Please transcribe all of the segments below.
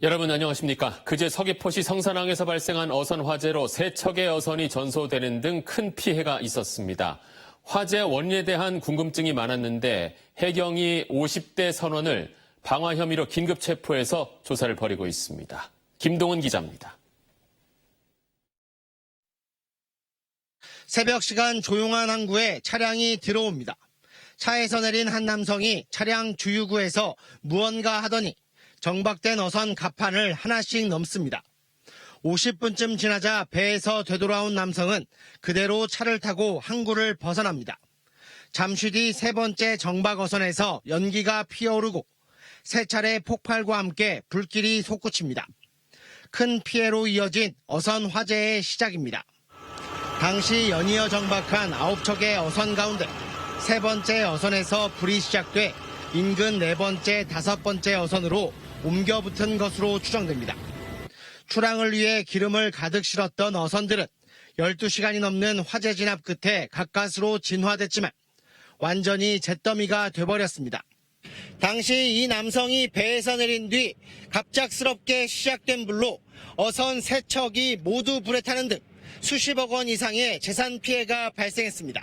여러분 안녕하십니까. 그제 서귀포시 성산항에서 발생한 어선 화재로 3척의 어선이 전소되는 등 큰 피해가 있었습니다. 화재 원인에 대한 궁금증이 많았는데 해경이 50대 선원을 방화 혐의로 긴급 체포해서 조사를 벌이고 있습니다. 김동은 기자입니다. 새벽 시간 조용한 항구에 차량이 들어옵니다. 차에서 내린 한 남성이 차량 주유구에서 무언가 하더니 정박된 어선 갑판을 하나씩 넘습니다. 50분쯤 지나자 배에서 되돌아온 남성은 그대로 차를 타고 항구를 벗어납니다. 잠시 뒤 세 번째 정박 어선에서 연기가 피어오르고 세 차례 폭발과 함께 불길이 솟구칩니다. 큰 피해로 이어진 어선 화재의 시작입니다. 당시 연이어 정박한 9척의 어선 가운데 세 번째 어선에서 불이 시작돼 인근 네 번째, 다섯 번째 어선으로 옮겨 붙은 것으로 추정됩니다. 출항을 위해 기름을 가득 실었던 어선들은 12시간이 넘는 화재 진압 끝에 가까스로 진화됐지만 완전히 잿더미가 돼버렸습니다. 당시 이 남성이 배에서 내린 뒤 갑작스럽게 시작된 불로 어선 3척이 모두 불에 타는 등 수십억 원 이상의 재산 피해가 발생했습니다.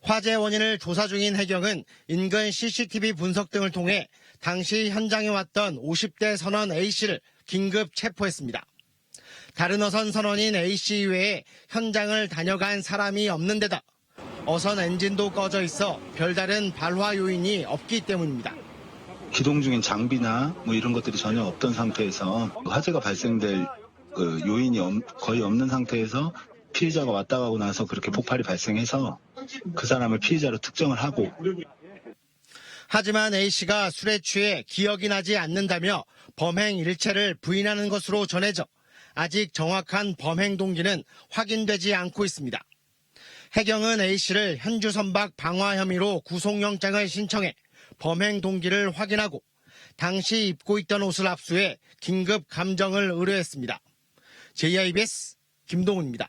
화재 원인을 조사 중인 해경은 인근 CCTV 분석 등을 통해 당시 현장에 왔던 50대 선원 A씨를 긴급 체포했습니다. 다른 어선 선원인 A씨 이외에 현장을 다녀간 사람이 없는 데다 어선 엔진도 꺼져 있어 별다른 발화 요인이 없기 때문입니다. 기동 중인 장비나 이런 것들이 전혀 없던 상태에서 화재가 발생될 요인이 거의 없는 상태에서 피해자가 왔다 가고 나서 그렇게 폭발이 발생해서 그 사람을 피해자로 특정을 하고. 하지만 A씨가 술에 취해 기억이 나지 않는다며 범행 일체를 부인하는 것으로 전해져 아직 정확한 범행 동기는 확인되지 않고 있습니다. 해경은 A씨를 현주 선박 방화 혐의로 구속영장을 신청해 범행 동기를 확인하고 당시 입고 있던 옷을 압수해 긴급 감정을 의뢰했습니다. JIBS 김동훈입니다.